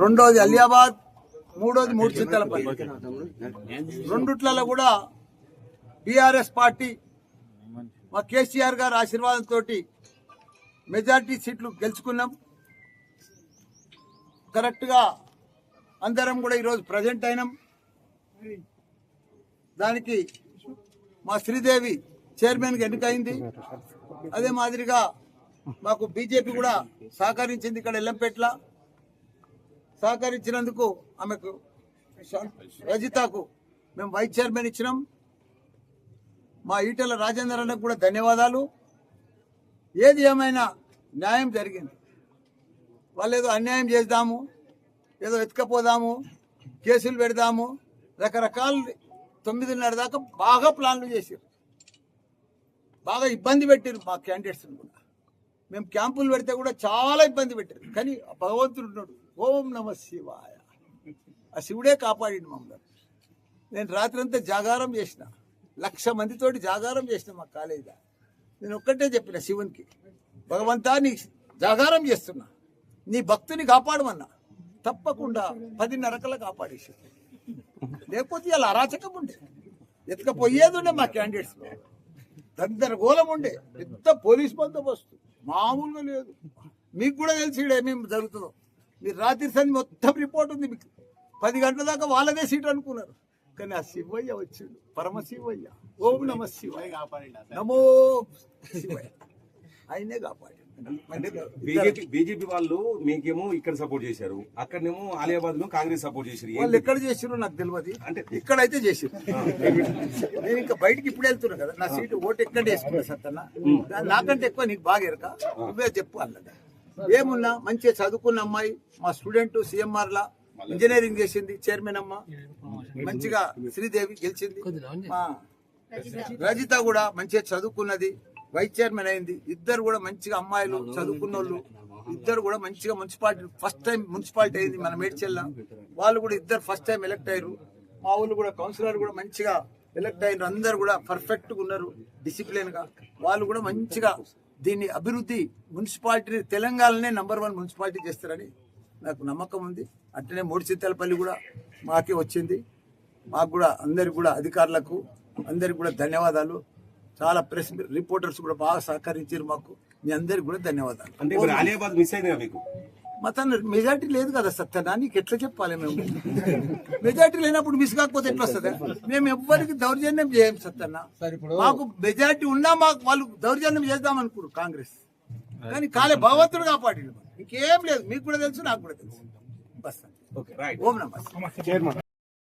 రెండోది అలియాబాద్, మూడోది మూడుచింతలపల్లి. రెండుట్లలో కూడా టీఆర్ఎస్ పార్టీ మా కేసీఆర్ గారి ఆశీర్వాదంతో మెజార్టీ సీట్లు గెలుచుకున్నాం. కరెక్ట్గా అందరం కూడా ఈరోజు ప్రజెంట్ అయినాం. దానికి మా శ్రీదేవి చైర్మన్గా ఎన్నికైంది. అదే మాదిరిగా మాకు బీజేపీ కూడా సహకరించింది. ఇక్కడ ఎల్లంపేటలో సహకరించినందుకు ఆమెకు రజితకు మేము వైస్ చైర్మన్ ఇచ్చినాం. మా ఈటెల రాజేందర్ అన్నకు కూడా ధన్యవాదాలు. ఏది ఏమైనా న్యాయం జరిగింది. వాళ్ళు ఏదో అన్యాయం చేద్దాము, ఏదో ఎత్తుకపోదాము, కేసులు పెడదాము, రకరకాల 9:30 దాకా బాగా ప్లాన్లు చేశారు. బాగా ఇబ్బంది పెట్టారు మా క్యాండిడేట్స్ని కూడా. మేము క్యాంపులు పెడితే కూడా చాలా ఇబ్బంది పెట్టారు. కానీ భగవంతుడు ఉన్నాడు. ఓం నమ శివాయ. ఆ శివుడే కాపాడిండు మమ్మల్ని. నేను రాత్రి అంతా జాగారం చేసిన, 1,00,000 మందితోటి జాగారం చేసిన మా కాలేజీలో. నేను ఒక్కటే చెప్పిన శివునికి, భగవంతా నీ జాగారం చేస్తున్నా, నీ భక్తుని కాపాడమన్నా. తప్పకుండా 10:30 కాపాడేసి. లేకపోతే ఇలా అరాచకం ఉండే, ఎత్తుకపోయేది ఉండే మా క్యాండిడేట్స్లో. గందరగోళం ఉండే, పెద్ద పోలీస్ బందోబస్తు మామూలుగా లేదు. మీకు కూడా తెలిసి ఏమేమి జరుగుతుందో. మీరు రాత్రి సంది మొత్తం రిపోర్ట్ ఉంది మీకు. 10 గంటల దాకా వాళ్ళదే సీట్ అనుకున్నారు. కానీ ఆ శివయ్య వచ్చిండు, పరమశివయ్య. ఓం నమ శివయ్య, నమో శివయ్య. ఆయనే కాపాడు. బీజేపీ వాళ్ళు మీకేమో ఇక్కడ సపోర్ట్ చేశారు, అక్కడనేమో ఆలియాబాద్ లో కాంగ్రెస్ సపోర్ట్ చేశారు. వాళ్ళు ఎక్కడ చేసారో నాకు తెలియదు. అంటే ఇక్కడైతే చేసారు. నేను ఇంకా బయటకి ఇప్పుడు వెళ్తున్నా కదా, నా సీటు ఓటు ఎక్కడ వేసుకున్నా సత్తన్న. నాకంటే ఎక్కువ నీకు బాగా ఎరక, నువ్వే చెప్పు అన్నది. ఏమున్నా మంచిగా చదువుకున్న అమ్మాయి, మా స్టూడెంట్ CMR లా ఇంజనీరింగ్ చేసింది, చైర్మన్ అమ్మ. మంచిగా శ్రీదేవి గెలిచింది. మా రజిత కూడా మంచిగా చదువుకున్నది, వైస్ చైర్మన్ అయింది. ఇద్దరు కూడా మంచిగా అమ్మాయిలు చదువుకున్న వాళ్ళు. ఇద్దరు కూడా మంచిగా మున్సిపాలిటీ ఫస్ట్ టైం మున్సిపాలిటీ అయింది మన మేడ్చల్ల. వాళ్ళు కూడా ఇద్దరు ఫస్ట్ టైం ఎలక్ట్ అయ్యారు. మా ఊళ్ళు కూడా కౌన్సిలర్ కూడా మంచిగా ఎలక్ట్ అయ్యారు. అందరు కూడా పర్ఫెక్ట్గా ఉన్నారు, డిసిప్లిన్ గా. వాళ్ళు కూడా మంచిగా దీన్ని అభివృద్ధి మున్సిపాలిటీ తెలంగాణనే నంబర్ 1 మున్సిపాలిటీ చేస్తారని నాకు నమ్మకం ఉంది. అట్లనే మూడుచింతలపల్లి కూడా మాకే వచ్చింది. మాకు కూడా అందరికి కూడా అధికారులకు అందరికి కూడా ధన్యవాదాలు. చాలా ప్రెస్ రిపోర్టర్స్ కూడా బాగా సహకరించారు మాకు. మీ అందరికి కూడా ధన్యవాదాలు. మా తన మెజార్టీ లేదు కదా సత్యనా, నీకు ఎట్లా చెప్పాలి? మేము మెజార్టీ లేనప్పుడు మిస్ కాకపోతే ఎట్లా వస్తుంది? మేము ఎవ్వరికి దౌర్జన్యం చేయం సత్యన్న. మాకు మెజార్టీ ఉన్నా మాకు వాళ్ళు దౌర్జన్యం చేద్దాం అనుకోరు కాంగ్రెస్. కానీ కాలే భగవంతుడు కాపాడి. ఇంకేం లేదు. మీకు కూడా తెలుసు, నాకు కూడా తెలుసు. బస్. ఓం నమస్తే.